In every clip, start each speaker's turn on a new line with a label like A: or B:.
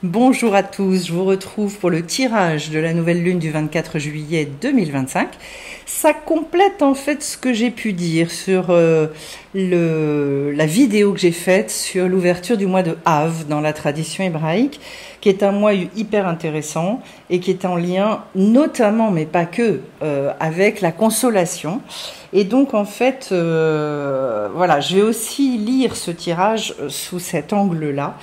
A: Bonjour à tous, je vous retrouve pour le tirage de la nouvelle lune du 24 juillet 2025. Ça complète en fait ce que j'ai pu dire sur la vidéo que j'ai faite sur l'ouverture du mois de Av dans la tradition hébraïque, qui est un mois hyper intéressant et qui est en lien notamment, mais pas que, avec la consolation. Et donc en fait, voilà, je vais aussi lire ce tirage sous cet angle-là.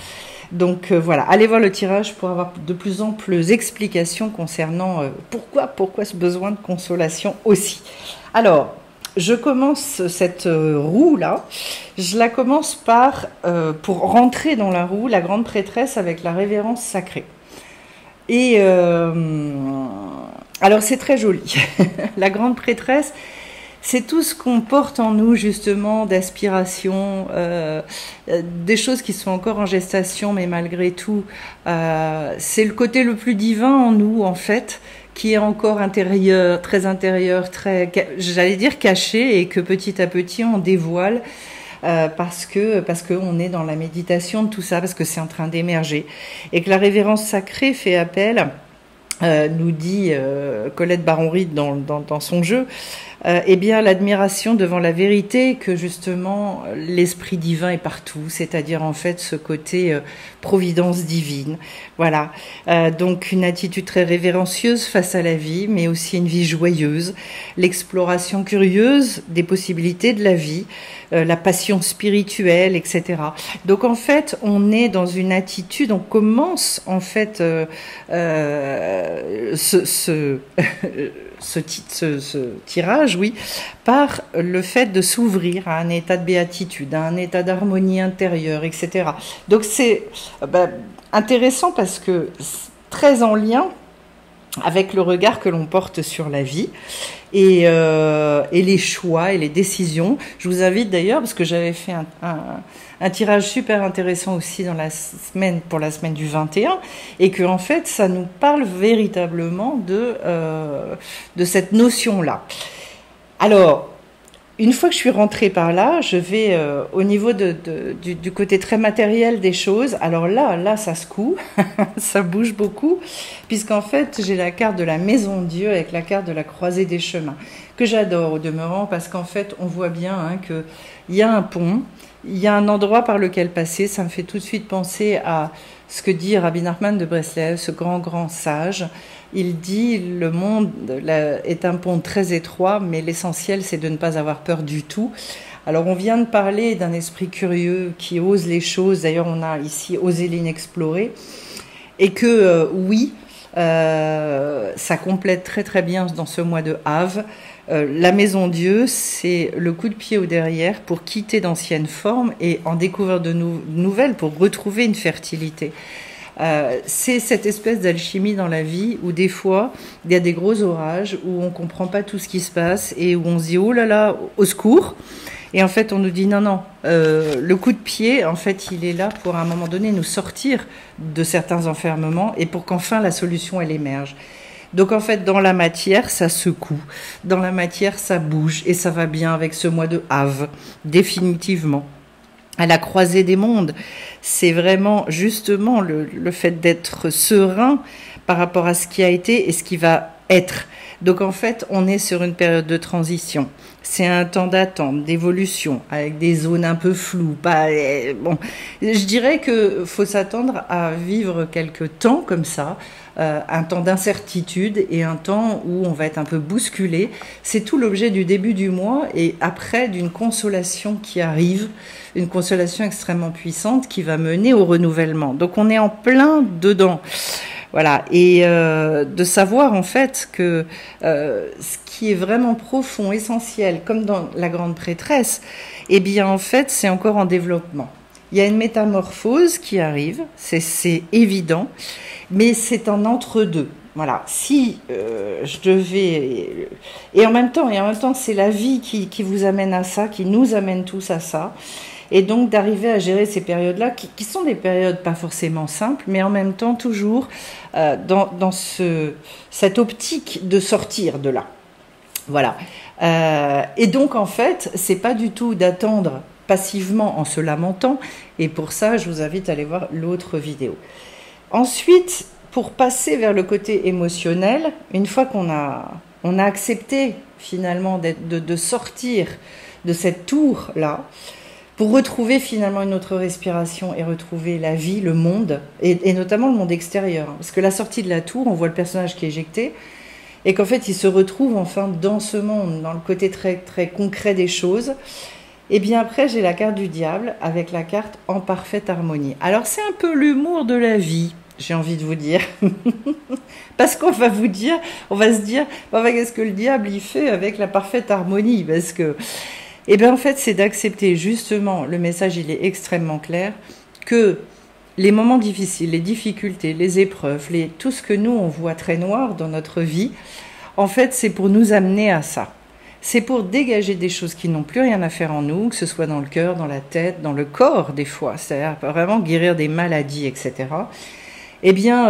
A: Donc voilà, allez voir le tirage pour avoir de plus amples explications concernant pourquoi ce besoin de consolation aussi. Alors, je commence cette roue-là, je la commence par, pour rentrer dans la roue, la grande prêtresse avec la révérence sacrée. Et alors c'est très joli, la grande prêtresse. C'est tout ce qu'on porte en nous justement d'aspiration, des choses qui sont encore en gestation, mais malgré tout, c'est le côté le plus divin en nous en fait, qui est encore intérieur, très, j'allais dire caché, et que petit à petit on dévoile. Parce que on est dans la méditation de tout ça, parce que c'est en train d'émerger, et que la révérence sacrée fait appel, nous dit Colette Baron-Reid dans son jeu, eh bien l'admiration devant la vérité, que justement l'esprit divin est partout, c'est-à-dire en fait ce côté providence divine. Voilà, donc une attitude très révérencieuse face à la vie, mais aussi une vie joyeuse, l'exploration curieuse des possibilités de la vie, la passion spirituelle, etc. Donc en fait, on est dans une attitude, on commence en fait ce tirage, oui, par le fait de s'ouvrir à un état de béatitude, à un état d'harmonie intérieure, etc. Donc c'est intéressant parce que très en lien avec le regard que l'on porte sur la vie et les choix et les décisions. Je vous invite d'ailleurs, parce que j'avais fait un tirage super intéressant aussi dans la semaine, pour la semaine du 21, et que en fait ça nous parle véritablement de cette notion-là. Alors, une fois que je suis rentrée par là, je vais au niveau du côté très matériel des choses. Alors là, ça secoue, ça bouge beaucoup, puisqu'en fait, j'ai la carte de la Maison de Dieu avec la carte de la Croisée des Chemins, que j'adore au demeurant, parce qu'en fait, on voit bien qu'il y a un pont, il y a un endroit par lequel passer. Ça me fait tout de suite penser à ce que dit Rabbi Nachman de Breslev, ce grand sage. Il dit le monde est un pont très étroit, mais l'essentiel c'est de ne pas avoir peur du tout. Alors on vient de parler d'un esprit curieux qui ose les choses, d'ailleurs on a ici osé l'inexplorer, et que oui, ça complète très bien dans ce mois de Av. La Maison Dieu, c'est le coup de pied au derrière pour quitter d'anciennes formes et en découvrir de nouvelles pour retrouver une fertilité. C'est cette espèce d'alchimie dans la vie où des fois il y a des gros orages, où on comprend pas tout ce qui se passe et où on se dit oh là là, au secours, et en fait on nous dit non, le coup de pied en fait il est là pour à un moment donné nous sortir de certains enfermements et pour qu'enfin la solution elle émerge. Donc en fait dans la matière ça secoue, dans la matière ça bouge, et ça va bien avec ce mois de Av, définitivement. À la croisée des mondes, c'est vraiment justement le fait d'être serein par rapport à ce qui a été et ce qui va être. Donc en fait, on est sur une période de transition. C'est un temps d'attente, d'évolution, avec des zones un peu floues. Bon, je dirais que faut s'attendre à vivre quelques temps comme ça, un temps d'incertitude et un temps où on va être un peu bousculé. C'est tout l'objet du début du mois et après d'une consolation qui arrive, une consolation extrêmement puissante qui va mener au renouvellement. Donc on est en plein dedans. Voilà, et de savoir en fait que ce qui est vraiment profond, essentiel, comme dans la grande prêtresse, eh bien en fait c'est encore en développement. Il y a une métamorphose qui arrive, c'est évident, mais c'est un entre-deux. Voilà, si je devais... Et en même temps, c'est la vie qui vous amène à ça, qui nous amène tous à ça. Et donc d'arriver à gérer ces périodes-là, qui sont des périodes pas forcément simples, mais en même temps toujours dans cette optique de sortir de là. Voilà. Et donc en fait, c'est pas du tout d'attendre passivement en se lamentant, et pour ça, je vous invite à aller voir l'autre vidéo. Ensuite, pour passer vers le côté émotionnel, une fois on a accepté finalement de sortir de cette tour-là, pour retrouver finalement une autre respiration et retrouver la vie, le monde, et notamment le monde extérieur. Parce que la sortie de la tour, on voit le personnage qui est éjecté, et qu'en fait il se retrouve enfin dans ce monde, dans le côté très, très concret des choses. Et bien après, j'ai la carte du diable avec la carte en parfaite harmonie. Alors c'est un peu l'humour de la vie, j'ai envie de vous dire. Parce qu'on va vous dire, on va se dire, enfin, qu'est-ce que le diable il fait avec la parfaite harmonie? Parce que, eh bien en fait, c'est d'accepter justement, le message il est extrêmement clair, que les moments difficiles, les difficultés, les épreuves, tout ce que nous on voit très noir dans notre vie, en fait c'est pour nous amener à ça. C'est pour dégager des choses qui n'ont plus rien à faire en nous, que ce soit dans le cœur, dans la tête, dans le corps des fois, c'est-à-dire vraiment guérir des maladies, etc. Eh bien,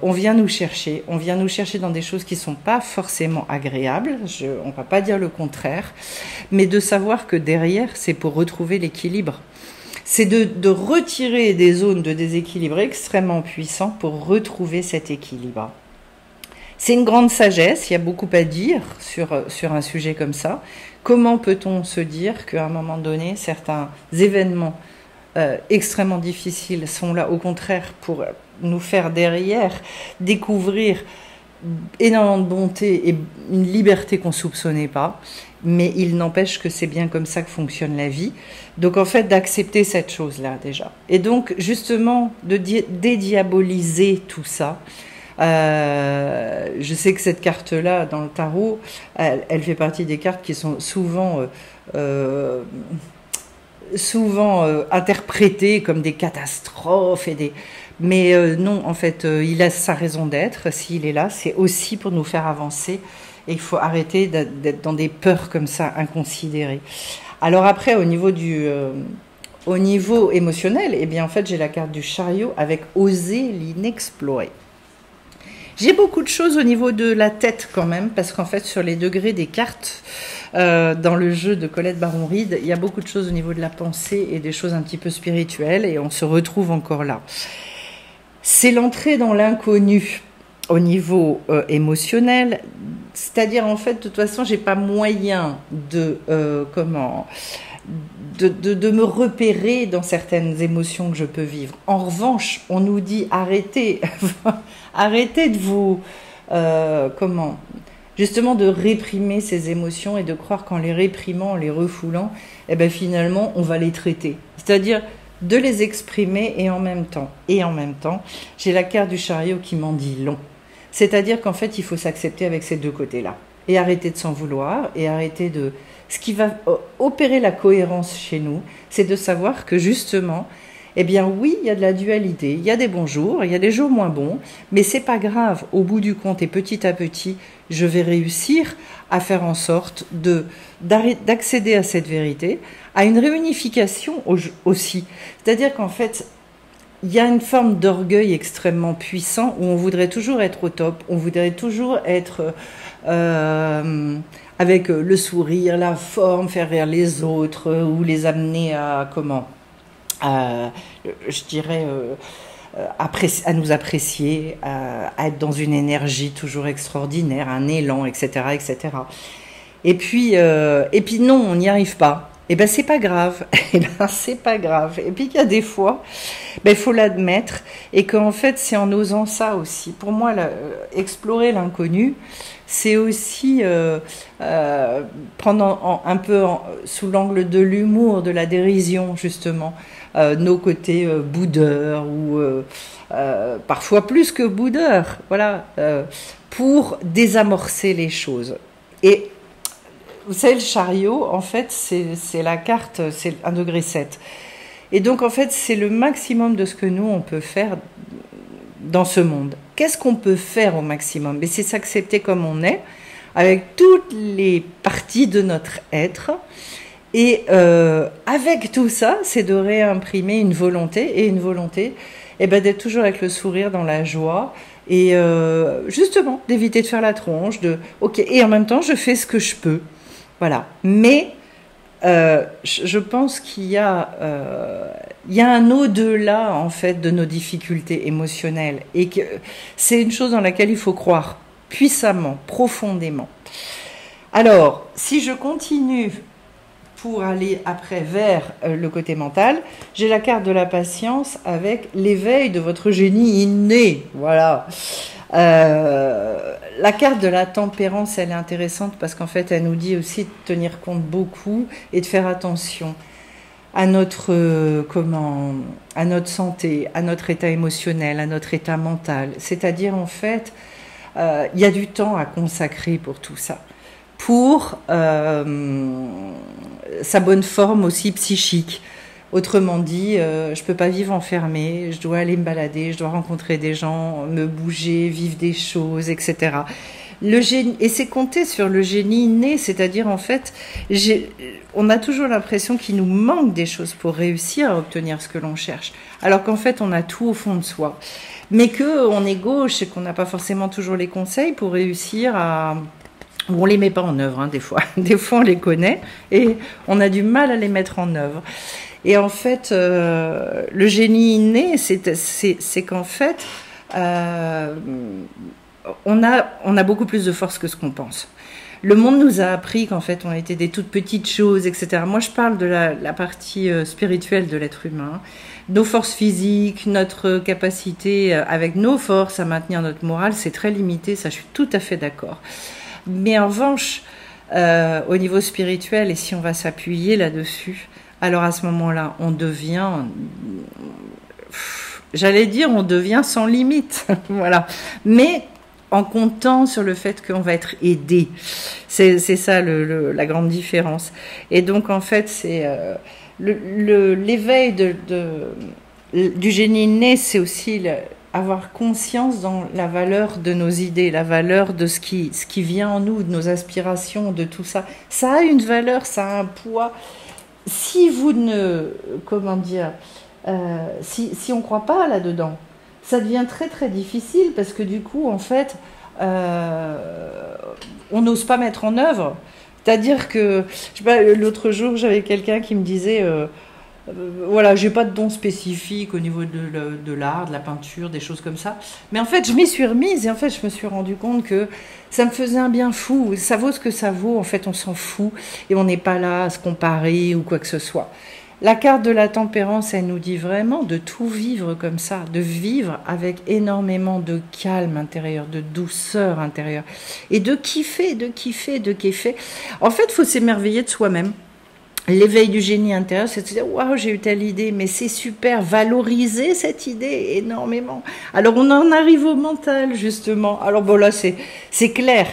A: on vient nous chercher dans des choses qui ne sont pas forcément agréables, on ne va pas dire le contraire, mais de savoir que derrière, c'est pour retrouver l'équilibre. C'est de retirer des zones de déséquilibre extrêmement puissants pour retrouver cet équilibre. C'est une grande sagesse, il y a beaucoup à dire sur un sujet comme ça. Comment peut-on se dire qu'à un moment donné, certains événements extrêmement difficiles sont là au contraire pour nous faire derrière découvrir énormément de bonté et une liberté qu'on ne soupçonnait pas, mais il n'empêche que c'est bien comme ça que fonctionne la vie. Donc en fait d'accepter cette chose-là déjà. Et donc justement de dédiaboliser tout ça. Je sais que cette carte-là, dans le tarot, elle fait partie des cartes qui sont souvent interprétées comme des catastrophes mais non, en fait, il a sa raison d'être. S'il est là, c'est aussi pour nous faire avancer. Et il faut arrêter d'être dans des peurs comme ça, inconsidérées. Alors après, au niveau émotionnel, eh bien en fait, j'ai la carte du chariot avec oser l'inexploré. J'ai beaucoup de choses au niveau de la tête quand même, parce qu'en fait, sur les degrés des cartes, dans le jeu de Colette Baron-Reid, il y a beaucoup de choses au niveau de la pensée et des choses un petit peu spirituelles, et on se retrouve encore là. C'est l'entrée dans l'inconnu au niveau émotionnel, c'est-à-dire en fait, de toute façon, j'ai pas moyen de me repérer dans certaines émotions que je peux vivre. En revanche, on nous dit arrêtez, arrêtez de vous, justement de réprimer ces émotions et de croire qu'en les réprimant, en les refoulant, eh ben finalement, on va les traiter. C'est-à-dire de les exprimer et en même temps, j'ai la carte du chariot qui m'en dit long. C'est-à-dire qu'en fait, il faut s'accepter avec ces deux côtés-là et arrêter de s'en vouloir et arrêter de... Ce qui va opérer la cohérence chez nous, c'est de savoir que justement, eh bien oui, il y a de la dualité, il y a des bons jours, il y a des jours moins bons, mais c'est pas grave. Au bout du compte et petit à petit, je vais réussir à faire en sorte d'accéder à cette vérité, à une réunification aussi. C'est-à-dire qu'en fait, il y a une forme d'orgueil extrêmement puissant où on voudrait toujours être au top, on voudrait toujours être avec le sourire, la forme, faire rire les autres ou les amener à je dirais à nous apprécier, à être dans une énergie toujours extraordinaire, un élan, etc., etc. Et puis non, on n'y arrive pas. Et ben c'est pas grave. Et ben c'est pas grave. Et puis qu'il y a des fois, il faut l'admettre et qu'en fait c'est en osant ça aussi. Pour moi, explorer l'inconnu, c'est aussi prendre un peu sous l'angle de l'humour, de la dérision justement, nos côtés boudeurs ou parfois plus que boudeurs, voilà, pour désamorcer les choses. Et vous savez, le chariot, en fait, c'est la carte, c'est 1,7 degré. Et donc, en fait, c'est le maximum de ce que nous, on peut faire dans ce monde. Qu'est-ce qu'on peut faire au maximum? Mais c'est s'accepter comme on est, avec toutes les parties de notre être. Et avec tout ça, c'est de réimprimer une volonté. Et une volonté, d'être toujours avec le sourire, dans la joie. Et justement, d'éviter de faire la tronche. Et en même temps, je fais ce que je peux. Voilà. Mais je pense il y a un au-delà en fait de nos difficultés émotionnelles et que c'est une chose dans laquelle il faut croire puissamment, profondément. Alors, si je continue pour aller après vers le côté mental, j'ai la carte de la patience avec l'éveil de votre génie inné. Voilà. La carte de la tempérance, elle est intéressante parce qu'en fait, elle nous dit aussi de tenir compte beaucoup et de faire attention à notre à notre santé, à notre état émotionnel, à notre état mental. C'est-à-dire en fait, il y a du temps à consacrer pour tout ça, pour sa bonne forme aussi psychique. Autrement dit, je peux pas vivre enfermée, je dois aller me balader, je dois rencontrer des gens, me bouger, vivre des choses, etc. Le génie, et c'est compter sur le génie inné, c'est-à-dire en fait, on a toujours l'impression qu'il nous manque des choses pour réussir à obtenir ce que l'on cherche, alors qu'en fait on a tout au fond de soi, mais qu'on est gauche et qu'on n'a pas forcément toujours les conseils pour réussir à... On les met pas en œuvre, hein, des fois. Des fois on les connaît et on a du mal à les mettre en œuvre. Et en fait, le génie inné, c'est qu'en fait, on a beaucoup plus de force que ce qu'on pense. Le monde nous a appris qu'en fait, on était des toutes petites choses, etc. Moi, je parle de la partie spirituelle de l'être humain. Nos forces physiques, notre capacité avec nos forces à maintenir notre morale, c'est très limité, ça je suis tout à fait d'accord. Mais en revanche, au niveau spirituel, et si on va s'appuyer là-dessus, alors à ce moment-là, on devient, j'allais dire, on devient sans limite, voilà. Mais en comptant sur le fait qu'on va être aidé, c'est ça la grande différence. Et donc en fait, c'est l'éveil du génie inné, c'est aussi avoir conscience dans la valeur de nos idées, la valeur de ce qui vient en nous, de nos aspirations, de tout ça. Ça a une valeur, ça a un poids. Si vous ne, comment dire, si on ne croit pas là-dedans, ça devient très très difficile parce que du coup, en fait, on n'ose pas mettre en œuvre. C'est-à-dire que, je sais pas, l'autre jour, j'avais quelqu'un qui me disait, voilà, j'ai pas de don spécifique au niveau de l'art, de la peinture, des choses comme ça. Mais en fait, je m'y suis remise et en fait, je me suis rendu compte que ça me faisait un bien fou. Ça vaut ce que ça vaut. En fait, on s'en fout et on n'est pas là à se comparer ou quoi que ce soit. La carte de la tempérance, elle nous dit vraiment de tout vivre comme ça, de vivre avec énormément de calme intérieur, de douceur intérieure et de kiffer, de kiffer, de kiffer. En fait, il faut s'émerveiller de soi-même. L'éveil du génie intérieur, c'est de se dire waouh, j'ai eu telle idée, mais c'est super, valoriser cette idée énormément. Alors on en arrive au mental justement. Alors bon là c'est clair,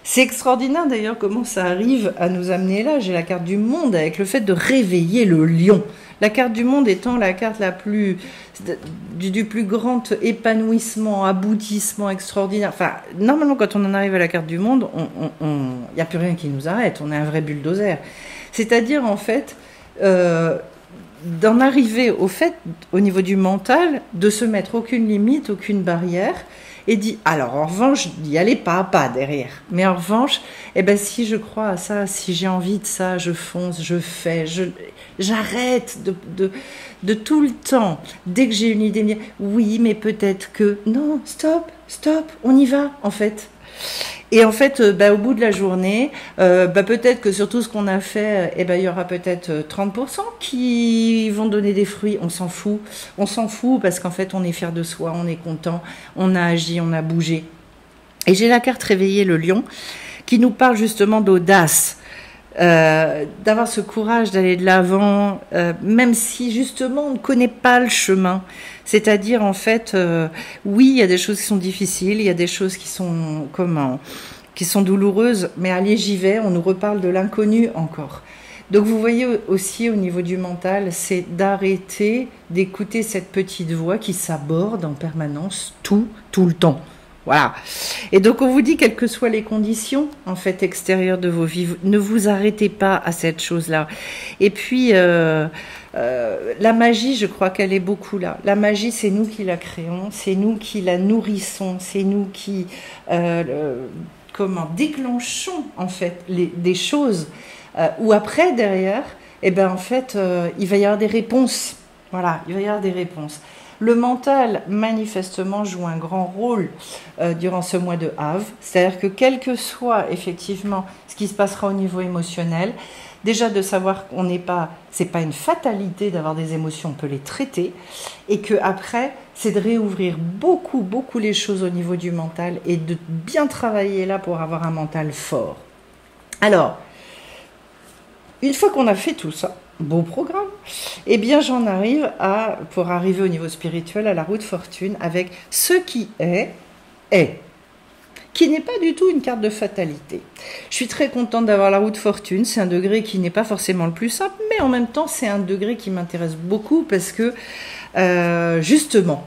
A: c'est extraordinaire d'ailleurs comment ça arrive à nous amener là. J'ai la carte du monde avec le fait de réveiller le lion. La carte du monde étant la carte la plus du plus grand épanouissement, aboutissement extraordinaire. Enfin, normalement quand on en arrive à la carte du monde, y a plus rien qui nous arrête. On est un vrai bulldozer. C'est-à-dire, en fait, d'en arriver au niveau du mental, de se mettre aucune limite, aucune barrière, et dit, alors en revanche, d'y aller pas à pas derrière. Mais en revanche, eh ben, si je crois à ça, si j'ai envie de ça, je fonce, je fais, j'arrête de tout le temps, dès que j'ai une idée, de dire, oui, mais peut-être que, non, stop, on y va, en fait. Et en fait, au bout de la journée, peut-être que sur tout ce qu'on a fait, il y aura peut-être 30% qui vont donner des fruits. On s'en fout. On s'en fout parce qu'en fait, on est fier de soi, on est content, on a agi, on a bougé. Et j'ai la carte réveiller le lion qui nous parle justement d'audace. D'avoir ce courage d'aller de l'avant, même si justement on ne connaît pas le chemin. C'est-à-dire en fait, oui, il y a des choses qui sont difficiles, il y a des choses qui sont qui sont douloureuses, mais allez, j'y vais, on nous reparle de l'inconnu encore. Donc vous voyez aussi au niveau du mental, c'est d'arrêter d'écouter cette petite voix qui s'aborde en permanence tout le temps. Voilà. Et donc on vous dit, quelles que soient les conditions en fait extérieures de vos vies, ne vous arrêtez pas à cette chose-là. Et puis la magie, je crois qu'elle est beaucoup là. La magie, c'est nous qui la créons, c'est nous qui la nourrissons, c'est nous qui déclenchons en fait des choses ou après, derrière, eh ben, en fait, il va y avoir des réponses. Voilà, il va y avoir des réponses. Le mental, manifestement, joue un grand rôle durant ce mois de Av. C'est-à-dire que quel que soit, effectivement, ce qui se passera au niveau émotionnel, déjà de savoir qu'on n'est pas, c'est pas une fatalité d'avoir des émotions, on peut les traiter, et que après, c'est de réouvrir beaucoup, beaucoup les choses au niveau du mental et de bien travailler là pour avoir un mental fort. Alors, une fois qu'on a fait tout ça, beau programme, eh bien j'en arrive pour arriver au niveau spirituel, à la roue de fortune, avec ce qui est, qui n'est pas du tout une carte de fatalité. Je suis très contente d'avoir la roue de fortune, c'est un degré qui n'est pas forcément le plus simple, mais en même temps c'est un degré qui m'intéresse beaucoup parce que, justement,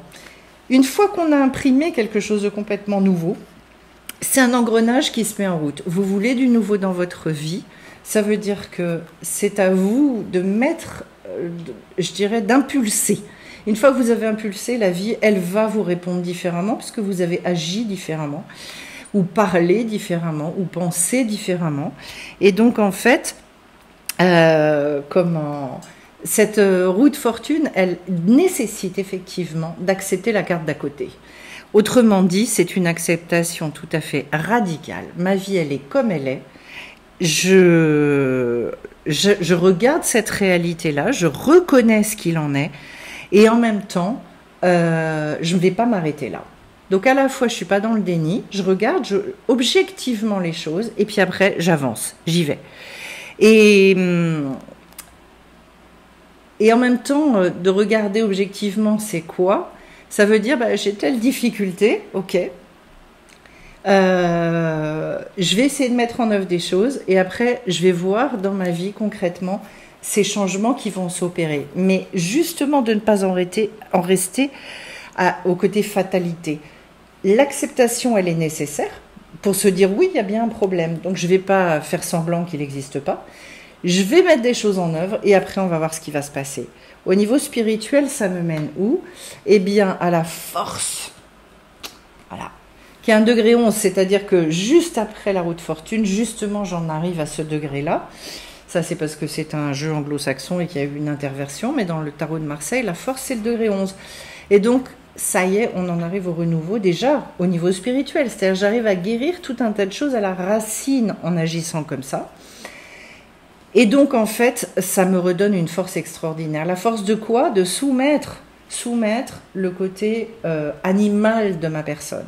A: une fois qu'on a imprimé quelque chose de complètement nouveau, c'est un engrenage qui se met en route. Vous voulez du nouveau dans votre vie, ça veut dire que c'est à vous de mettre, je dirais, d'impulser. Une fois que vous avez impulsé, la vie, elle va vous répondre différemment puisque vous avez agi différemment, ou parlé différemment, ou pensé différemment. Et donc, en fait, cette roue de fortune, elle nécessite effectivement d'accepter la carte d'à côté. Autrement dit, c'est une acceptation tout à fait radicale. Ma vie, elle est comme elle est. Je regarde cette réalité-là, je reconnais ce qu'il en est, et en même temps, je ne vais pas m'arrêter là. Donc à la fois, je ne suis pas dans le déni, je regarde objectivement les choses, et puis après, j'avance, j'y vais. Et en même temps, de regarder objectivement, c'est quoi? Ça veut dire, j'ai telle difficulté, ok. Je vais essayer de mettre en œuvre des choses et après je vais voir dans ma vie concrètement ces changements qui vont s'opérer, mais justement de ne pas en rester au côté fatalité. L'acceptation, elle est nécessaire pour se dire oui, il y a bien un problème, donc je ne vais pas faire semblant qu'il n'existe pas, je vais mettre des choses en œuvre et après on va voir ce qui va se passer. Au niveau spirituel, ça me mène où? Eh bien à la force, voilà, qui est un degré 11, c'est-à-dire que juste après la roue de fortune, justement, j'en arrive à ce degré-là. Ça, c'est parce que c'est un jeu anglo-saxon et qu'il y a eu une interversion, mais dans le tarot de Marseille, la force, c'est le degré 11. Et donc, ça y est, on en arrive au renouveau, déjà au niveau spirituel. C'est-à-dire, j'arrive à guérir tout un tas de choses à la racine en agissant comme ça. Et donc, en fait, ça me redonne une force extraordinaire. La force de quoi? De soumettre le côté animal de ma personne.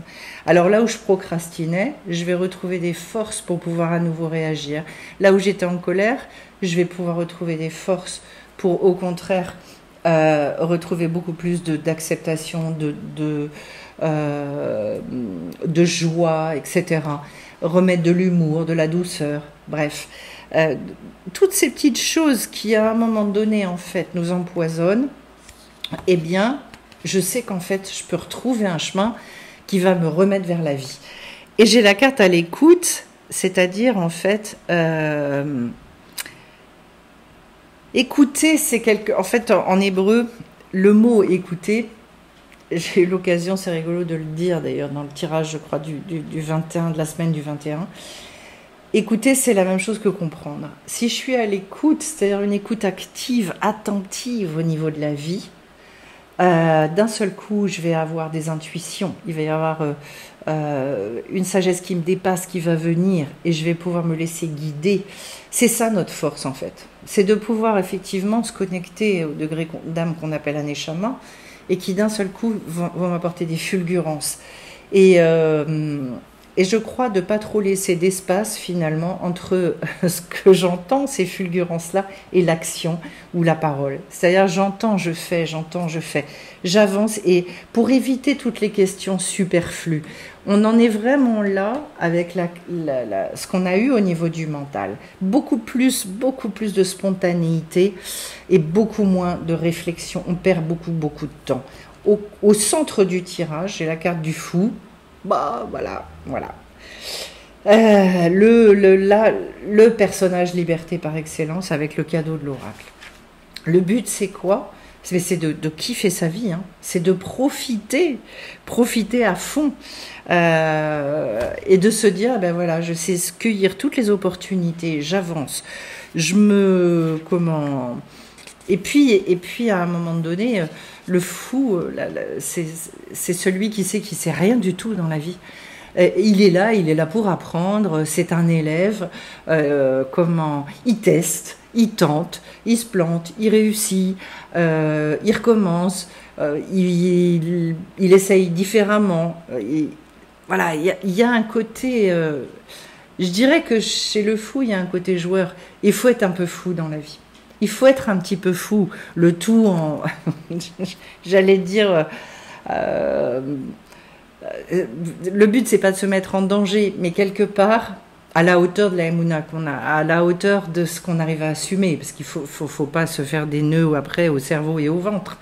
A: Alors là où je procrastinais, je vais retrouver des forces pour pouvoir à nouveau réagir. Là où j'étais en colère, je vais pouvoir retrouver des forces pour au contraire retrouver beaucoup plus d'acceptation, de joie, etc. Remettre de l'humour, de la douceur, bref. Toutes ces petites choses qui à un moment donné en fait nous empoisonnent, eh bien, je sais qu'en fait, je peux retrouver un chemin qui va me remettre vers la vie. Et j'ai la carte à l'écoute, c'est-à-dire, en fait, écouter, c'est en fait, en hébreu, le mot écouter, j'ai eu l'occasion, c'est rigolo de le dire d'ailleurs, dans le tirage, je crois, du 21, de la semaine du 21. Écouter, c'est la même chose que comprendre. Si je suis à l'écoute, c'est-à-dire une écoute active, attentive au niveau de la vie, d'un seul coup, je vais avoir des intuitions. Il va y avoir une sagesse qui me dépasse, qui va venir, et je vais pouvoir me laisser guider. C'est ça notre force, en fait. C'est de pouvoir effectivement se connecter au degré d'âme qu'on appelle un neshama, et qui d'un seul coup vont m'apporter des fulgurances. Et je crois de ne pas trop laisser d'espace finalement entre ce que j'entends, ces fulgurances-là, et l'action ou la parole. C'est-à-dire j'entends, je fais, j'avance, et pour éviter toutes les questions superflues, on en est vraiment là avec ce qu'on a eu au niveau du mental. Beaucoup plus de spontanéité et beaucoup moins de réflexion. On perd beaucoup de temps. Au centre du tirage, j'ai la carte du fou. Voilà. Le personnage liberté par excellence avec le cadeau de l'oracle. Le but, c'est quoi? c'est de kiffer sa vie, hein. C'est de profiter à fond, et de se dire, ben voilà, je sais cueillir toutes les opportunités, j'avance, et puis à un moment donné, le fou, c'est celui qui sait rien du tout dans la vie. Il est là pour apprendre, c'est un élève, il teste, il tente, il se plante, il réussit, il recommence, il essaye différemment. Voilà, il y a un côté, je dirais que chez le fou, il y a un côté joueur. Il faut être un peu fou dans la vie. Il faut être un petit peu fou, le tout en, j'allais dire, le but c'est pas de se mettre en danger, mais quelque part à la hauteur de la Emouna qu'on a, à la hauteur de ce qu'on arrive à assumer, parce qu'il faut pas se faire des nœuds après au cerveau et au ventre.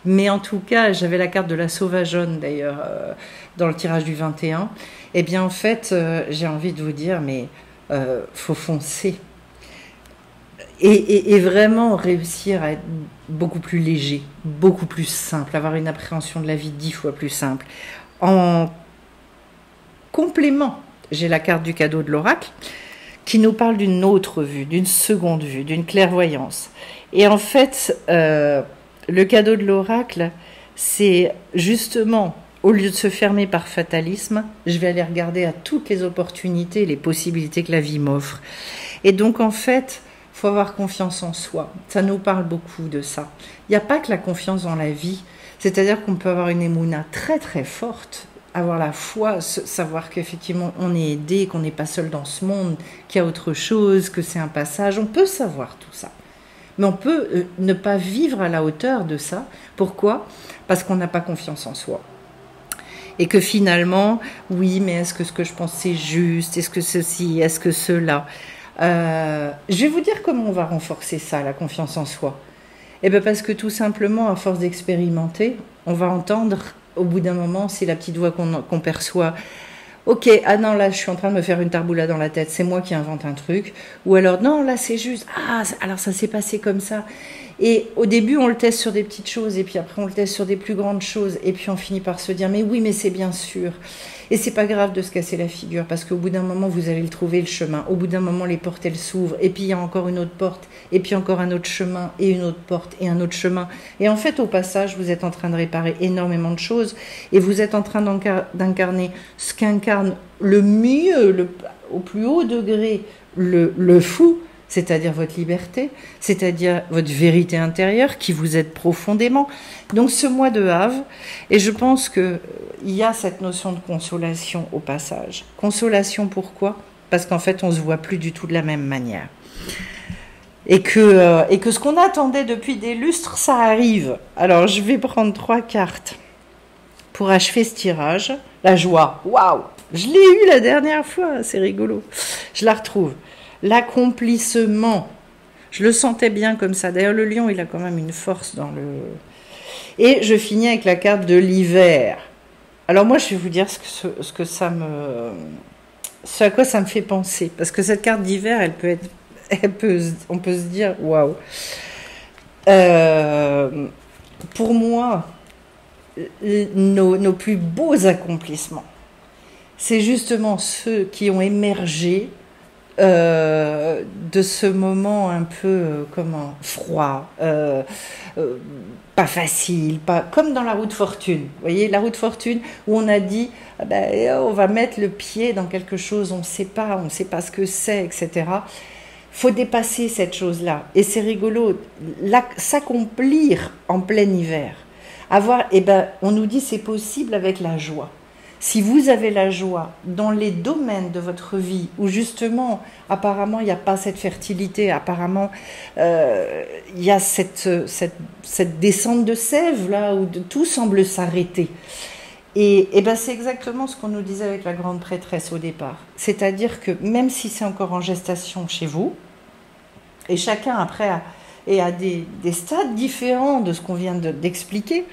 A: Mais en tout cas, j'avais la carte de la sauvageonne d'ailleurs dans le tirage du 21. Et bien en fait, j'ai envie de vous dire, mais faut foncer. Et vraiment réussir à être beaucoup plus léger, beaucoup plus simple, avoir une appréhension de la vie 10 fois plus simple. En complément, j'ai la carte du cadeau de l'oracle qui nous parle d'une autre vue, d'une seconde vue, d'une clairvoyance. Et en fait, le cadeau de l'oracle, c'est justement, au lieu de se fermer par fatalisme, je vais aller regarder à toutes les opportunités, les possibilités que la vie m'offre. Et donc en fait, faut avoir confiance en soi. Ça nous parle beaucoup de ça. Il n'y a pas que la confiance dans la vie. C'est-à-dire qu'on peut avoir une émouna très très forte, avoir la foi, savoir qu'effectivement on est aidé, qu'on n'est pas seul dans ce monde, qu'il y a autre chose, que c'est un passage. On peut savoir tout ça. Mais on peut ne pas vivre à la hauteur de ça. Pourquoi ? Parce qu'on n'a pas confiance en soi. Et que finalement, oui, mais est-ce que ce que je pense c'est juste ? Est-ce que ceci ? Est-ce que cela ? Je vais vous dire comment on va renforcer ça, la confiance en soi. Eh bien parce que tout simplement, à force d'expérimenter, on va entendre au bout d'un moment, c'est la petite voix qu'on perçoit. Ok, ah non, là je suis en train de me faire une tarboula dans la tête, c'est moi qui invente un truc. Ou alors, non, là c'est juste, ah, alors ça s'est passé comme ça. Et au début, on le teste sur des petites choses, et puis après on le teste sur des plus grandes choses, et puis on finit par se dire, mais oui, mais c'est bien sûr. Et c'est pas grave de se casser la figure, parce qu'au bout d'un moment, vous allez le trouver, le chemin. Au bout d'un moment, les portes, elles s'ouvrent, et puis il y a encore une autre porte, et puis encore un autre chemin, et une autre porte, et un autre chemin. Et en fait, au passage, vous êtes en train de réparer énormément de choses, et vous êtes en train d'incarner ce qu'incarne le mieux, au plus haut degré, le fou, c'est-à-dire votre liberté, c'est-à-dire votre vérité intérieure qui vous aide profondément. Donc ce mois de Havre, et je pense qu'il y a cette notion de consolation au passage. Consolation pourquoi ? Parce qu'en fait on ne se voit plus du tout de la même manière. Et que ce qu'on attendait depuis des lustres, ça arrive. Alors je vais prendre 3 cartes pour achever ce tirage. La joie, waouh, je l'ai eu la dernière fois, c'est rigolo. Je la retrouve. L'accomplissement, je le sentais bien comme ça. D'ailleurs, le lion, il a quand même une force dans le... Et je finis avec la carte de l'hiver. Alors moi, je vais vous dire ce à quoi ça me fait penser. Parce que cette carte d'hiver, on peut se dire, waouh. Pour moi, nos plus beaux accomplissements, c'est justement ceux qui ont émergé de ce moment un peu froid, pas facile, pas comme dans la roue de fortune. Vous voyez, la roue de fortune où on a dit on va mettre le pied dans quelque chose, on ne sait pas ce que c'est, etc. Faut dépasser cette chose-là. Et c'est rigolo, s'accomplir en plein hiver. On nous dit c'est possible avec la joie. Si vous avez la joie dans les domaines de votre vie où justement, apparemment, il n'y a pas cette fertilité, apparemment, il y a cette descente de sève là où tout semble s'arrêter. Et c'est exactement ce qu'on nous disait avec la grande prêtresse au départ. C'est-à-dire que même si c'est encore en gestation chez vous, et chacun après a des stades différents de ce qu'on vient d'expliquer,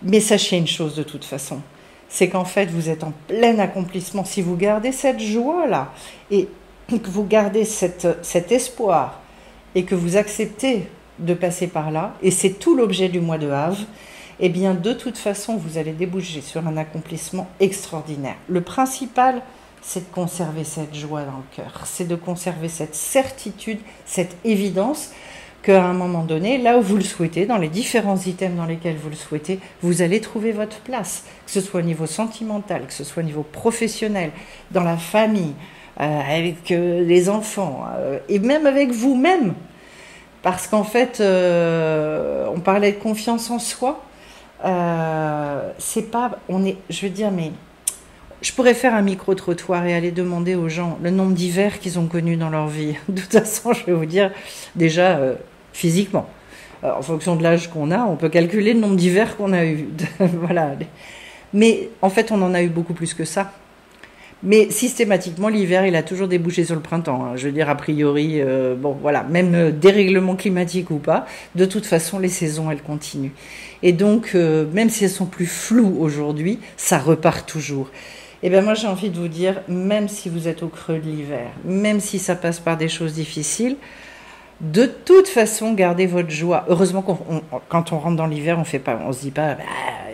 A: mais sachez une chose de toute façon, c'est qu'en fait, vous êtes en plein accomplissement. Si vous gardez cette joie-là, et que vous gardez cet espoir, et que vous acceptez de passer par là, et c'est tout l'objet du mois de Av, eh bien de toute façon vous allez déboucher sur un accomplissement extraordinaire. Le principal, c'est de conserver cette joie dans le cœur, c'est de conserver cette certitude, cette évidence qu'à un moment donné, là où vous le souhaitez, dans les différents items dans lesquels vous le souhaitez, vous allez trouver votre place, que ce soit au niveau sentimental, que ce soit au niveau professionnel, dans la famille, avec les enfants, et même avec vous-même. Parce qu'en fait, on parlait de confiance en soi. C'est pas, je veux dire, mais je pourrais faire un micro-trottoir et aller demander aux gens le nombre d'hivers qu'ils ont connus dans leur vie. De toute façon, je vais vous dire, déjà, physiquement, en fonction de l'âge qu'on a, on peut calculer le nombre d'hivers qu'on a eu. Voilà. Mais en fait, on en a eu beaucoup plus que ça. Mais systématiquement, l'hiver, il a toujours débouché sur le printemps. Je veux dire, a priori, bon, voilà, même dérèglement climatique ou pas, de toute façon, les saisons, elles continuent. Et donc, même si elles sont plus floues aujourd'hui, ça repart toujours. Et bien moi, j'ai envie de vous dire, même si vous êtes au creux de l'hiver, même si ça passe par des choses difficiles, de toute façon, gardez votre joie. Heureusement, quand on rentre dans l'hiver, on se dit pas, bah,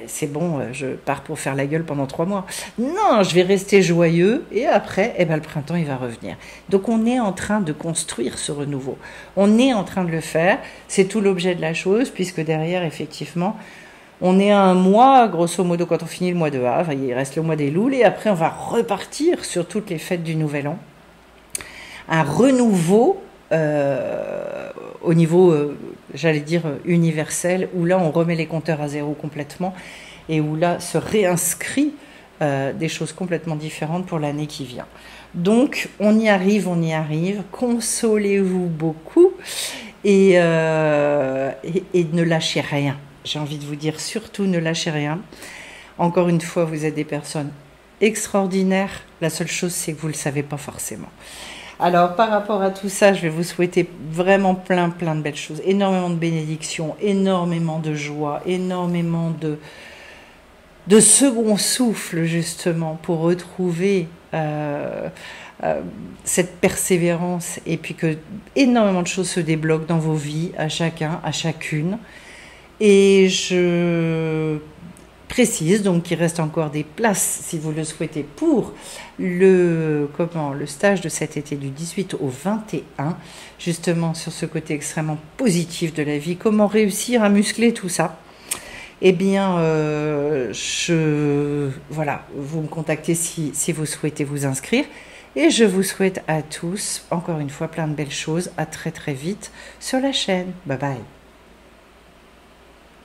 A: c'est bon, je pars pour faire la gueule pendant 3 mois. Non, je vais rester joyeux et après, eh ben, le printemps, il va revenir. Donc, on est en train de construire ce renouveau. On est en train de le faire. C'est tout l'objet de la chose, puisque derrière, effectivement, on est à un mois, grosso modo, quand on finit le mois de Av, il reste le mois des Louls, et après, on va repartir sur toutes les fêtes du Nouvel An. Un renouveau au niveau, j'allais dire, universel, où là, on remet les compteurs à zéro complètement, et où là, se réinscrit des choses complètement différentes pour l'année qui vient. Donc, on y arrive, consolez-vous beaucoup, et ne lâchez rien. J'ai envie de vous dire, surtout ne lâchez rien. Encore une fois, vous êtes des personnes extraordinaires. La seule chose, c'est que vous ne le savez pas forcément. Alors, par rapport à tout ça, je vais vous souhaiter vraiment plein de belles choses. Énormément de bénédictions, énormément de joie, énormément de second souffle, justement, pour retrouver cette persévérance. Et puis que énormément de choses se débloquent dans vos vies, à chacun, à chacune. Et je précise donc qu'il reste encore des places, si vous le souhaitez, pour le stage de cet été du 18 au 21, justement sur ce côté extrêmement positif de la vie, comment réussir à muscler tout ça. Eh bien, voilà, vous me contactez si vous souhaitez vous inscrire. Et je vous souhaite à tous, encore une fois, plein de belles choses. À très vite sur la chaîne. Bye bye.